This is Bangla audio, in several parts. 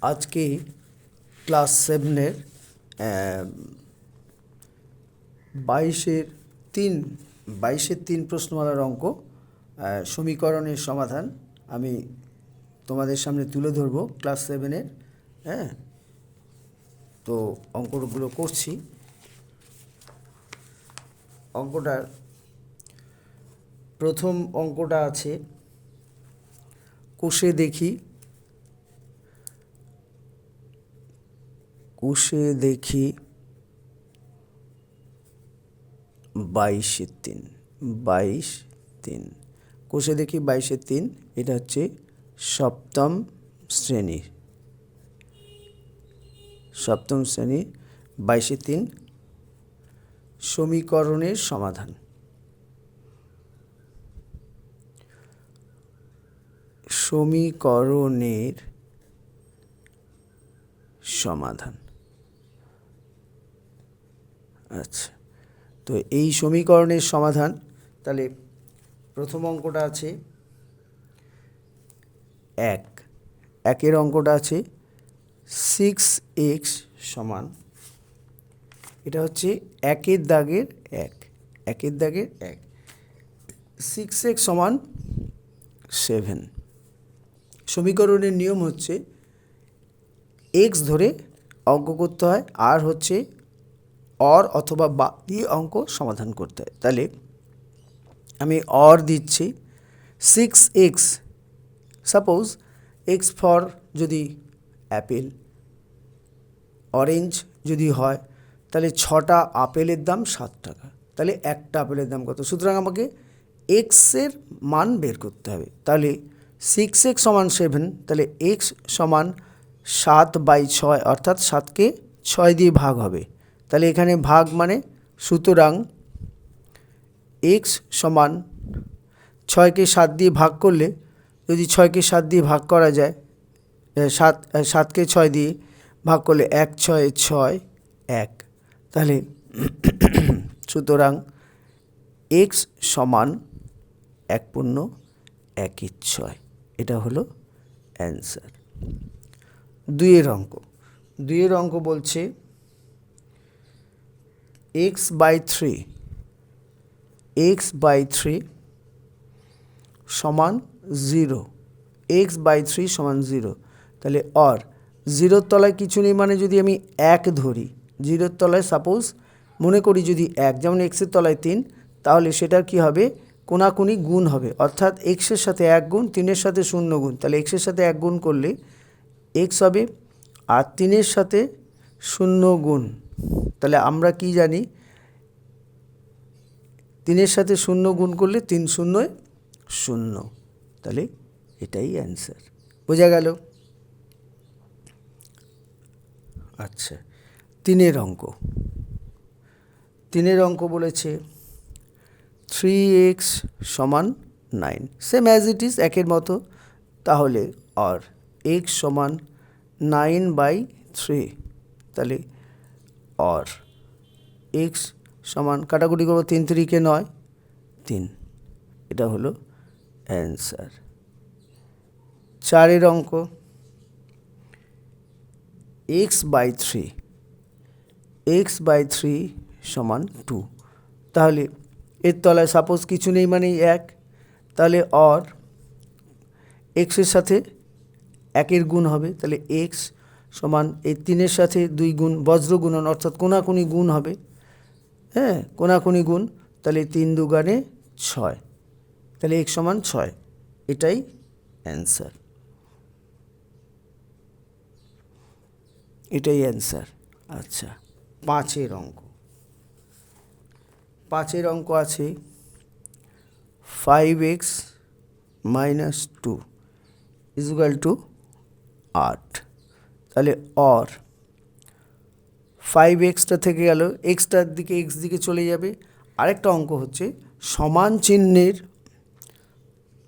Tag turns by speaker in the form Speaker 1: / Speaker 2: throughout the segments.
Speaker 1: আজকে ক্লাস 7-এর 22-এর 3 প্রশ্নমালার অঙ্ক সমীকরণের সমাধান আমি তোমাদের সামনে তুলে ধরবো ক্লাস 7-এর। তো অঙ্কগুলো করছি। অঙ্কটার প্রথম অঙ্কটা আছে কোষে দেখি 22-3 কোষে দেখি 22-3। এটা হচ্ছে সপ্তম শ্রেণী 22-3 সমীকরণের সমাধান। আচ্ছা, তো এই সমীকরণের সমাধান, তাহলে প্রথম অঙ্কটা আছে 1-এর অঙ্কটা আছে 6x সমান, এটা হচ্ছে 1-এর দাগের 1 6x সমান 7। সমীকরণের নিয়ম হচ্ছে x ধরে অঙ্ক করতে হয়, আর হচ্ছে অর অথবা বা দিয়ে অঙ্ক সমাধান করতে হয়। তাহলে আমি অর দিচ্ছি 6x, সাপোজ x ফর যদি অ্যাপেল, অরেঞ্জ যদি হয়, তাহলে 6টা আপেলের দাম 7 টাকা, তাহলে একটা আপেলের দাম কত? সুতরাং আমাকে এক্সের মান বের করতে হবে। তাহলে 6x সমান 7, তাহলে x সমান 7/6, অর্থাৎ 7কে 6 দিয়ে ভাগ হবে। তাহলে এখানে ভাগ মানে, সুতরাং x সমান 6কে 7 দিয়ে ভাগ করলে, যদি 6কে 7 দিয়ে ভাগ করা যায়, 7কে 6 দিয়ে ভাগ করলে 1 6 6 1, তাহলে সুতরাং x সমান 1/1/6। এটা হলো অ্যান্সার। 2-এর অঙ্ক বলছে x/3 সমান 0। x/3 সমান 0, তাহলে অর 0-র তলায় কিছু নেই, মানে যদি আমি 1 ধরি, 0-র তলায় সাপোজ মনে করি যদি 1, যেমন x-এর তলায় 3, তাহলে সেটার কি হবে? কোনাকুনি গুণ হবে, অর্থাৎ x-এর সাথে 1 গুণ, 3-এর সাথে 0 গুণ। তাহলে x-এর সাথে 1 গুণ করলে x হবে, আর 3-এর সাথে 0 গুণ। তাহলে আমরা কি জানি, 3-এর সাথে 0 গুণ করলে 3 0 0, তাহলে এটাই অ্যান্সার। বোঝা গেল? আচ্ছা, 3-এর অঙ্ক বলেছে 3x সমান 9, সেম অ্যাজ ইট ইজ, 1-এর মতো। তাহলে আর x সমান 9/3, তাহলে আর x সমান, কাটাকুটি করবো, 3 3-কে 9, 3। এটা হলো অ্যান্সার। 4-এর অঙ্ক x/3 সমান 2, তাহলে এর তলায় সাপোজ কিছু নেই, মানে 1, তাহলে অর এক্সের সাথে 1-এর গুণ হবে, তাহলে x সমান এই 3-এর সাথে 2 গুণ, বজ্র গুণন, অর্থাৎ কোনাকুনি গুণ হবে। কোনাকুনি গুণ, তাহলে 3 2 6, তাহলে x সমান 6। এটাই অ্যান্সার। আচ্ছা, 5-এর অঙ্ক আছে 5x - 2 = 8। তাহলে অর 5xটা থেকে গেল, এক্সটার দিকে x দিকে চলে যাবে। আরেকটা অঙ্ক হচ্ছে সমান চিহ্নের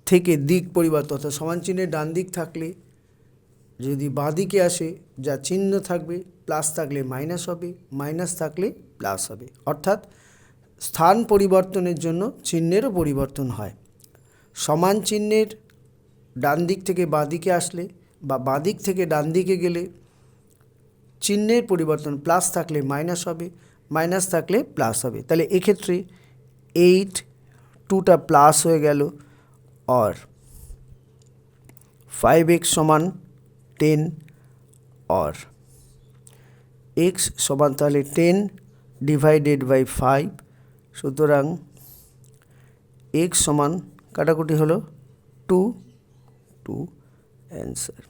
Speaker 1: থেকে দিক পরিবর্তন, অর্থাৎ সমান চিহ্নের ডান দিক থাকলে যদি বাঁ দিকে আসে, যা চিহ্ন থাকবে, প্লাস থাকলে মাইনাস হবে, মাইনাস থাকলে প্লাস হবে, অর্থাৎ স্থান পরিবর্তনের জন্য চিহ্নেরও পরিবর্তন হয়। সমান চিহ্নের ডান দিক থেকে বাঁ দিকে আসলে বা বাঁ দিক থেকে ডান দিকে গেলে চিহ্নের পরিবর্তন, প্লাস থাকলে মাইনাস হবে, মাইনাস থাকলে প্লাস হবে। তাহলে এক্ষেত্রে 8 2টা প্লাস হয়ে গেল, আর 5x সমান 10, আর x সমান তাহলে 10 ডিভাইডেড বাই 5, সুতরাং x সমান কাটাকুটি হলো 2 অ্যান্সার।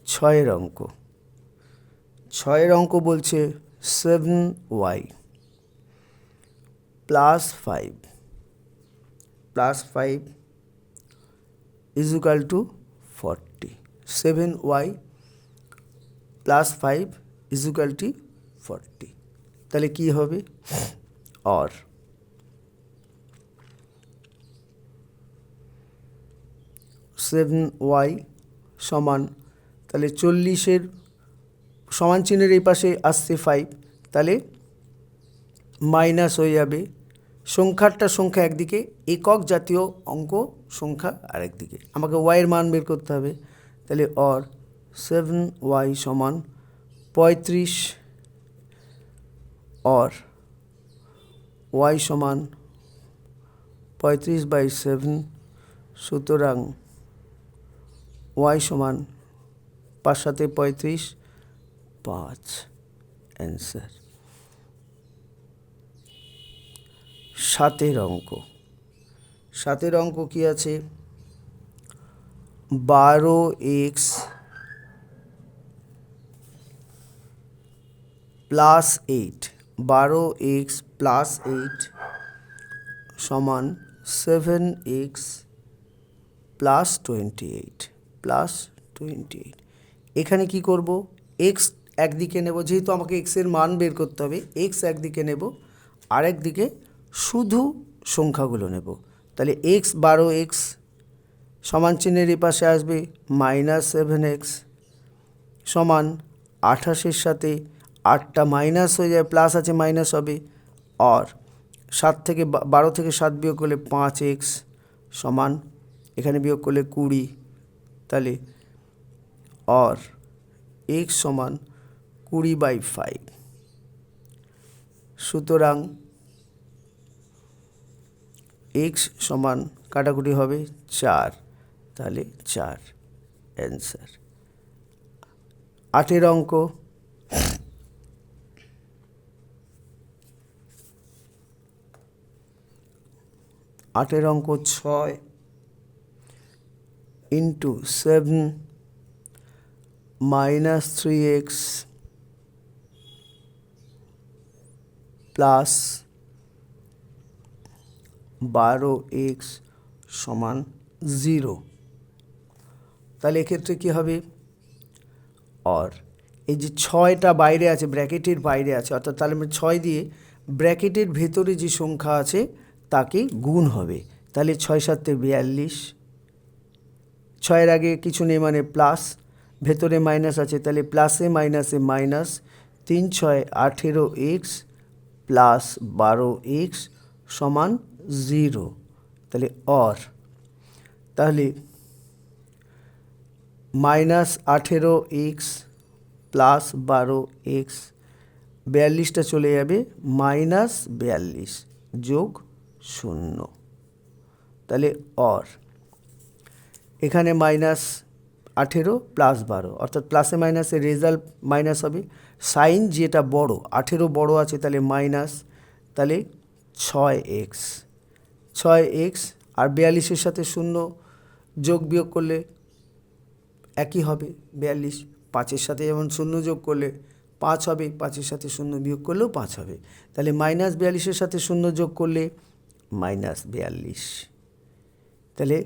Speaker 1: 6 অঙ্ক, 6 অঙ্ক বলছে 7y plus 5 is equal to 40। 7y plus 5 is equal to 40। তাহলে কি হবে? আর 7y সমান, তাহলে 40-এর সমান চিহ্নের এই পাশে আসছে 5, তাহলে মাইনাস হয়ে যাবে। সংখ্যা একদিকে, একক জাতীয় অঙ্ক সংখ্যা আরেকদিকে। আমাকে ওয়াইয়ের মান বের করতে হবে। তাহলে আর 7y সমান 35, আর y সমান 35/7, সুতরাং y সমান 5 7 35, 5 অ্যান্সার। 7 অঙ্ক, 7 অঙ্ক কি আছে? 12x প্লাস 8, 12x প্লাস 8 সমান 7x প্লাস 28। এখানে কি করব? x একদিকে নেব, যেহেতু আমাকে x এর মান বের করতে হবে, x একদিকে নেব, আরেক দিকে শুধু সংখ্যাগুলো নেব। তাহলে x 12x সমান চিহ্নের এই পাশে আসবে -7x সমান 28-এর সাথে 8টা মাইনাস হয়ে যায়, প্লাস আছে মাইনাস হবে, আর 12 থেকে 7 বিয়োগ করলে 5x সমান, এখানে বিয়োগ করলে 20, তাহলে আর x সমান 20/5, সুতরাং x সমান কাটাকুটি হবে 4, তাহলে 4 অ্যান্সার। 8 অঙ্ক, 8 অঙ্ক 6 ইন্টু 7 -3x প্লাস 12x সমান 0। তাহলে এক্ষেত্রে কী হবে? আর এই যে 6টা বাইরে আছে, ব্র্যাকেটের বাইরে আছে, অর্থাৎ তাহলে 6 দিয়ে ব্র্যাকেটের ভেতরে যে সংখ্যা আছে তাকে গুণ হবে। তাহলে 6 7 42, 6-এর আগে কিছু নেই মানে প্লাস, ভেতরে মাইনাস আছে, তাহলে প্লাসে মাইনাসে মাইনাস, 3 6 18x প্লাস 12x সমান 0। তাহলে আর, তাহলে -18x প্লাস 12x, 42টা চলে যাবে, -42 যোগ 0, তাহলে আর এখানে -18 প্লাস 12, অর্থাৎ প্লাসে মাইনাসে রেজাল্ট মাইনাস হবে। সাইন যেটা বড়, 18 বড় আছে, তাহলে মাইনাস, তাহলে 6x আর 42-এর সাথে 0 যোগ বিয়োগ করলে একই হবে 42, 5-এর সাথে যেমন 0 যোগ করলে 5 হবে, 5-এর সাথে 0 বিয়োগ করলেও 5 হবে। তাহলে -42-এর সাথে 0 যোগ করলে -42, তাহলে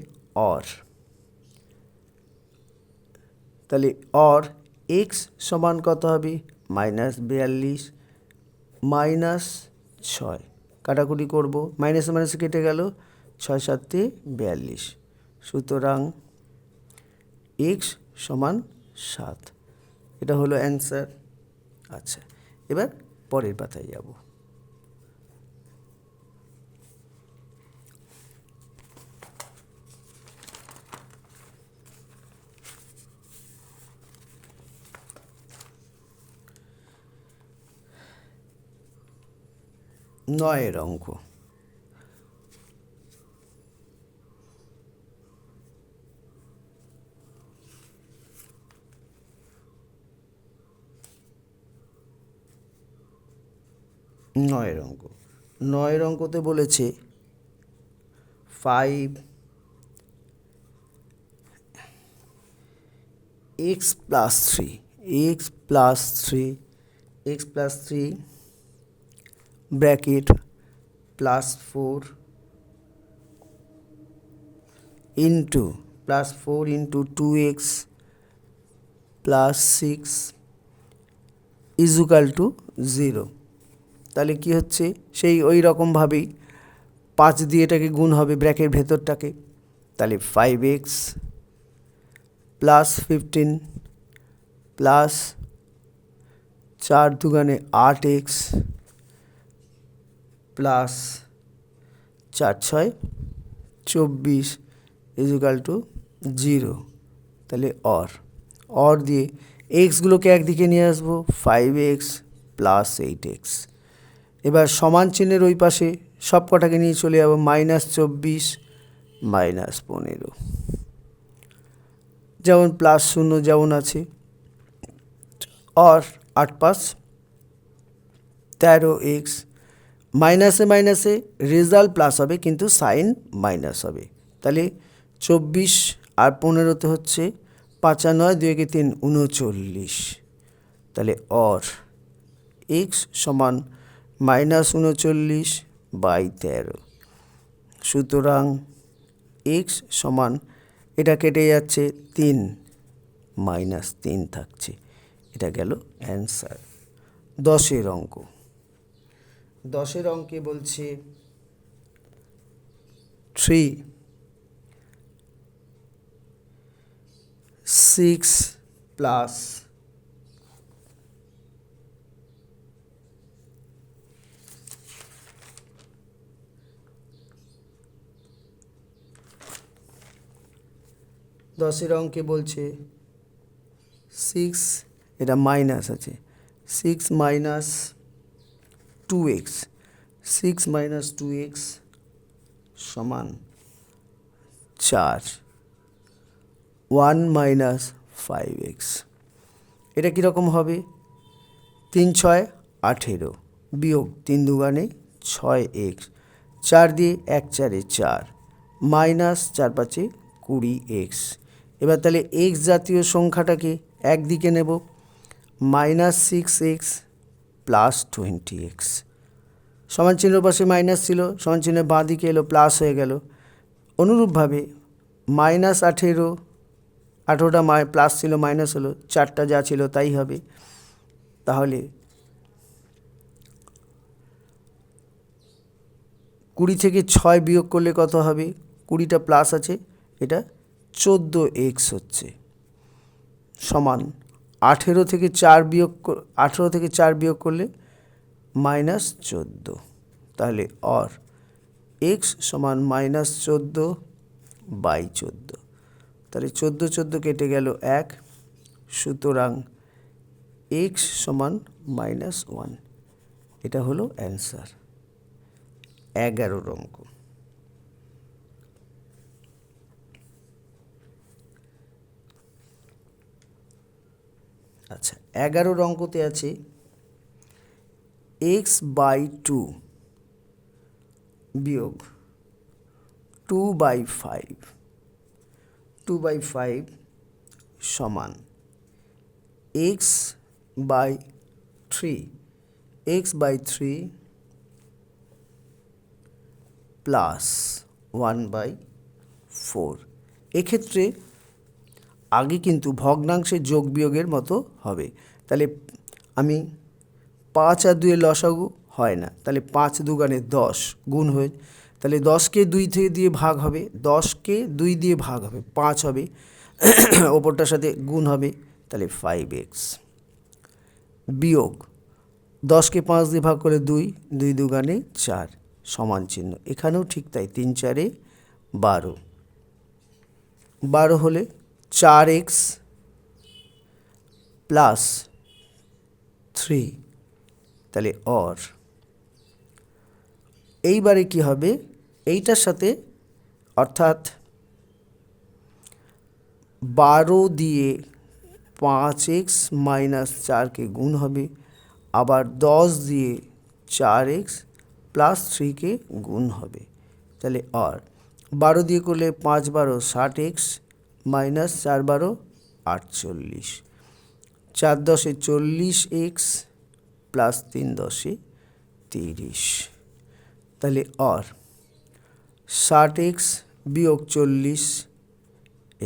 Speaker 1: আর x সমান কত হবে? -42 -6, কাটাকুটি করব, মাইনাসে মাইনাসে কেটে গেল, 6 7 42, সুতরাং x সমান 7। এটা হলো অ্যান্সার। আচ্ছা, এবার পরের পাতায় যাব। 9 অঙ্ক। নয়ের অঙ্ক, 9 অঙ্কতে বলেছে 5x plus 3 bracket +4 into +4 × 2x +6 is equal to 0। তাহলে কি হচ্ছে, সেই ওই রকমভাবেই 5 দিয়ে এটাকে গুণ হবে ব্র্যাকের ভেতরটাকে। তাহলে 5x +15 প্লাস 4 দুগুণে 8x plus 4 6 24 is equal to 0। তাহলে অর দিয়ে এক্সগুলোকে একদিকে নিয়ে আসবো, 5x + 8x। এবার সমান চিহ্নের ওই পাশে সব কটাকে নিয়ে চলে যাবো, -24 -15, যেমন +0 যেমন আছে। और 8 × 5 = 13x, মাইনাসে মাইনাসে রেজাল্ট প্লাস হবে কিন্তু সাইন মাইনাস হবে। তাহলে 24 আর 15তে হচ্ছে 5 আর 9 2 × 3 39। তাহলে অর x সমান -39/13। সুতরাং x সমান, এটা কেটে যাচ্ছে 3 -3 থাকছে। এটা গেল অ্যান্সার। 10 অঙ্ক, 10 অঙ্কে বলছে 3 6 প্লাস 10 অঙ্কে বলছে 6, এটা মাইনাস আছে, 6 - 2x, 6 - 2x সমান 4, 1 - 5x। এটা কীরকম হবে, 3 6 18 বিয়োগ 3 দুগুণে 6x, 4 দিয়ে 1 4 4 মাইনাস 4 5 20x। এবার তাহলে x জাতীয় সংখ্যাটাকে একদিকে নেব, -6x + 20x। সমান চিহ্নের পাশে মাইনাস ছিল, সমান চিহ্নের বাঁ দিকে এলো প্লাস হয়ে গেল। অনুরূপভাবে -18, 18টা প্লাস ছিল মাইনাস হলো, 4টা যা ছিল তাই হবে। তাহলে 20 থেকে 6 বিয়োগ করলে কত হবে, 20টা প্লাস আছে, এটা 14x হচ্ছে, সমান 18 থেকে 4 বিয়োগ করলে -14। তাহলে অর x সমান -14/14। তাহলে 14 14 কেটে গেল 1, সুতরাং x সমান -1। এটা হলো অ্যান্সার। 11 অঙ্ক, আচ্ছা 11 অঙ্কতে আছে x/2 বিয়োগ 2/5, 2/5 সমান x/3 প্লাস 1/4। এক্ষেত্রে আগে কিন্তু ভগ্নাংশের যোগ বিয়োগের মতো হবে। তাহলে আমি 5 আর 2 এর লসাগু হয় না, তাহলে 5 দুগুণে 10 গুণ হয়ে, তাহলে 10কে 2 দিয়ে ভাগ হবে, 10কে 2 দিয়ে ভাগ হবে 5 হবে, ওপরটার সাথে গুণ হবে, তাহলে 5x বিয়োগ 10কে 5 দিয়ে ভাগ করে 2, 2 দুগুণে 4 সমান চিহ্ন, এখানেও ঠিক তাই, 3 4 12, 12 হলে 4x + 3। তাহলে অর এইবারে কি হবে, এইটার সাথে অর্থাৎ 12 দিয়ে 5x মাইনাস 4কে গুণ হবে, আবার 10 দিয়ে 4x প্লাস 3কে গুণ হবে। তাহলে আর 12 দিয়ে করলে 5 12 60x মাইনাস 4 12 48, 4 10 40x প্লাস 3 10 30। তাহলে আর 60x বিয়োগ 40,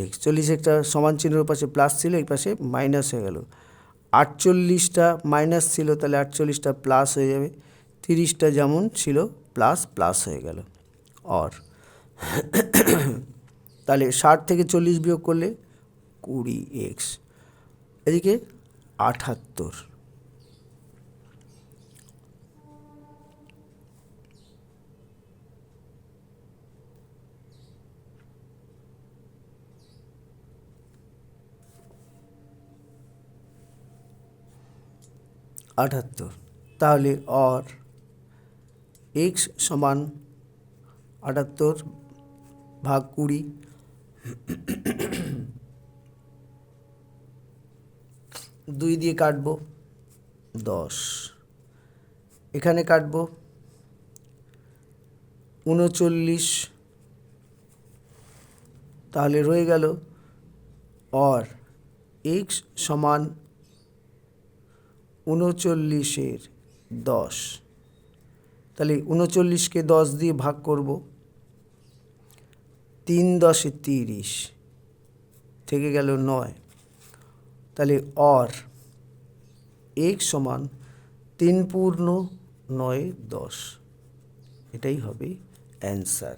Speaker 1: এক্স 40 একটা সমান চিহ্নের পাশে প্লাস ছিল, এই পাশে মাইনাস হয়ে গেল। 48টা মাইনাস ছিল, তাহলে 48টা প্লাস হয়ে যাবে। 30টা যেমন ছিল প্লাস প্লাস হয়ে গেল। আর তাহলে 60 থেকে 40 বিয়োগ করলে 20x, এদিকে 78। তাহলে আর x সমান 78 ভাগ 20, 2 দিয়ে কাটবো 10, এখানে কাটবো 39, তাহলে রয়ে গেল আর x সমান 39-এর 10। তাহলে 39কে 10 দিয়ে ভাগ করব, 3 10 30, থেকে গেল 9। তাহলে আর x সমান 3 পূর্ণ 9 10, এটাই হবে অ্যান্সার।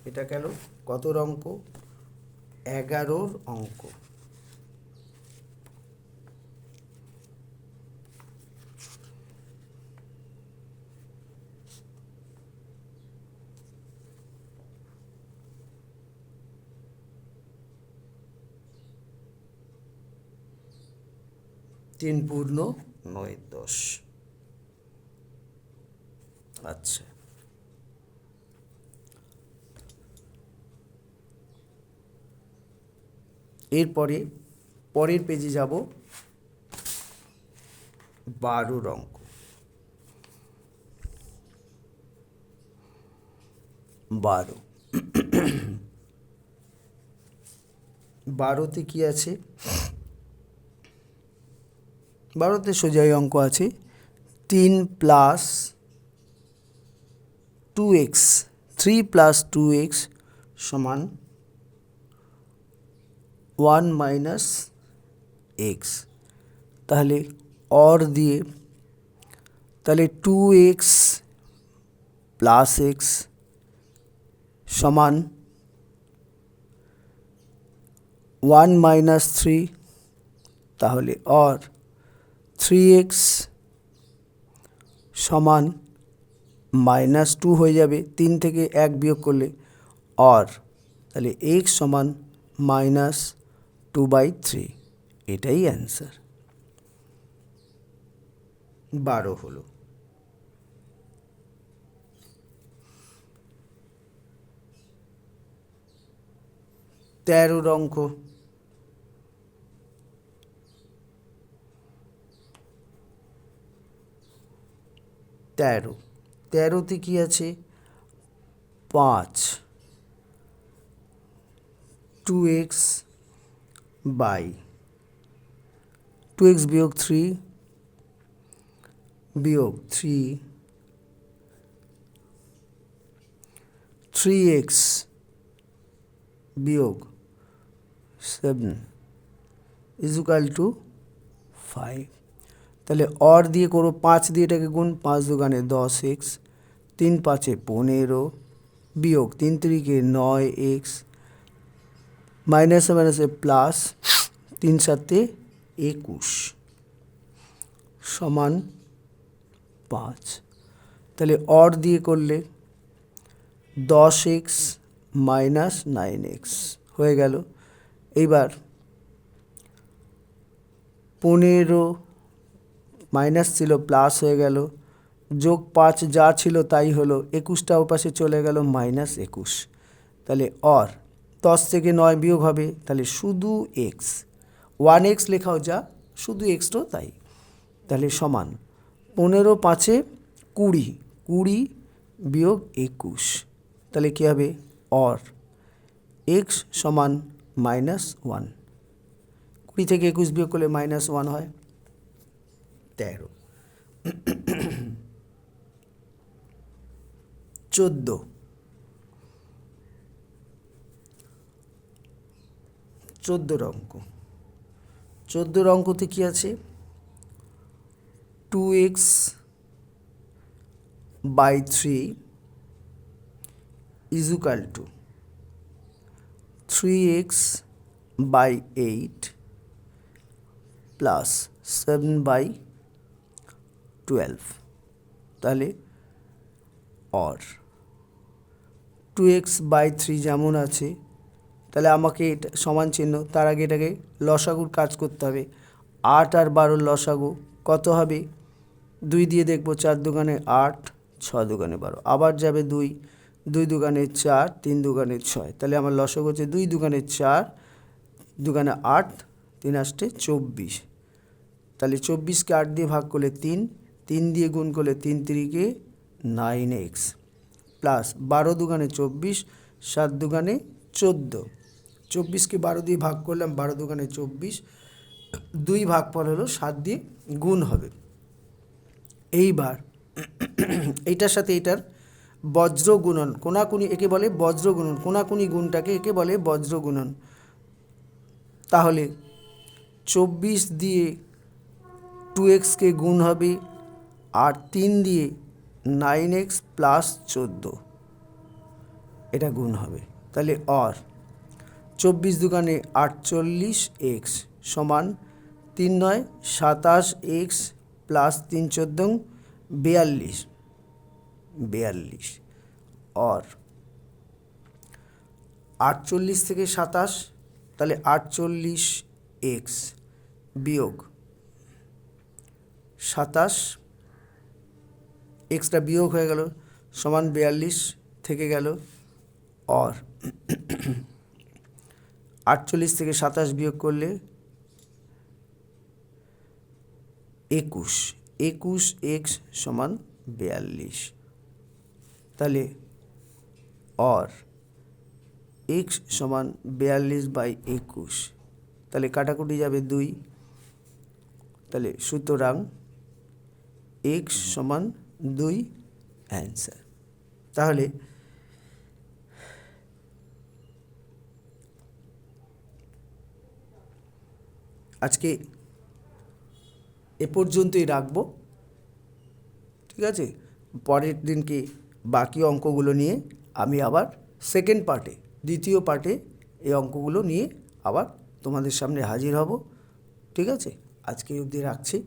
Speaker 1: এটা গেল কতর অঙ্ক? 11র অঙ্ক। তিন পূর্ণ 9 10। আচ্ছা, এরপরে পরের পেজে যাব, 12র অঙ্ক। 12, 12তে কি আছে? 12তে সোজাই অঙ্ক আছে, 3 প্লাস 2x, 3 প্লাস 2x সমান 1 মাইনাস x। তাহলে অর দিয়ে, তাহলে 2x প্লাস x সমান 1 মাইনাস 3, তাহলে অর 3x সমান মাইনাস 2 হয়ে যাবে, 3 থেকে 1 বিয়োগ করলে অর, তাহলে x সমান মাইনাস 2/3, এটাই অ্যান্সার। 12 হলো। তেরোর অঙ্ক। 13তে কি আছে? 5 2x বাই 2x বিয়োগ 3 বিয়োগ 3 3x বিয়োগ 7 ইজুকাল টু 5। তাহলে অর দিয়ে করো, 5 দিয়ে এটাকে গুণ, 5 দুগুণে 10x, 3 5 15 বিয়োগ 3 3 9x, মাইনাসে মাইনাসে প্লাস 3 7 21 সমান 5। তাহলে অর দিয়ে করলে 10x মাইনাস 9x হয়ে গেল। এইবার 15 মাইনাস ছিল প্লাস হয়ে গেল, যোগ 5 যা ছিল তাই হলো, 21টা ওপাশে চলে গেল -21, তাহলে অর 10 থেকে 9 বিয়োগ হবে, তাহলে শুধু এক্স, 1x লেখাও যা, শুধু এক্সটাও তাই, তাহলে সমান 15 5 20, 20 বিয়োগ 21, তাহলে কী হবে অর এক্স সমান -1, 20 থেকে 21 বিয়োগ করলে -1 হয় 13। 14 অঙ্ক, 14 অঙ্কতে কী আছে, 2x by 3 is equal to 3x by 8 plus 7 by 12, তাহলে অর 2x by 3 যেমন আছে, তাহলে আমাকে এটা সমান চিহ্ন, তার আগে এটাকে লসাগুর কাজ করতে হবে। 8 আর 12 লসাগু কত হবে, 2 দিয়ে দেখবো, 4 দুগুণে 8, 6 দুগুণে 12, আবার যাবে 2, 2 দুগুণে 4, 3 দুগুণে 6, তাহলে আমার লসাগু হচ্ছে 2 দুগুণে 4, দুগুণে 8, 3 আসতে 24, তাহলে 24কে 8 দিয়ে ভাগ করলে 3, 3 দিয়ে গুণ করলে 3 3 9x প্লাস 12 দুগুণে 24, 7 দুগুণে 14, 24কে 12 দিয়ে ভাগ করলাম, 12 দুগুণে 24, 2 ভাগফল হলো 7 দিয়ে গুণ হবে। এইবার এইটার সাথে এইটার বজ্র গুণন, কোনাকুনি একে বলে বজ্র গুণন, কোনাকুনি গুণটাকে একে বলে বজ্র গুণন। তাহলে 24 দিয়ে 2xকে গুণ হবে, আর 3 দিয়ে 9x প্লাস 14 এটা গুণ হবে, তাহলে অর 24 দুগুণে 48x সমান 3 9 27x প্লাস 3 14 42, 42 অর 48 থেকে 27, তাহলে 48x বিয়োগ 27, এক্সটা বিয়োগ হয়ে গেল সমান 42 থেকে গেল, অর 48 থেকে 27 বিয়োগ করলে 21, 21x সমান 42, তাহলে অর x সমান 42/21, তাহলে কাটাকুটি যাবে 2, তাহলে সুতরাং x সমান 2 অ্যান্সার। তাহলে আজকে এ পর্যন্তই রাখবো, ঠিক আছে। পরের দিনকে বাকি অঙ্কগুলো নিয়ে আমি আবার সেকেন্ড পার্টে, দ্বিতীয় পার্টে এই অঙ্কগুলো নিয়ে আবার তোমাদের সামনে হাজির হব, ঠিক আছে। আজকে অবধি রাখছি।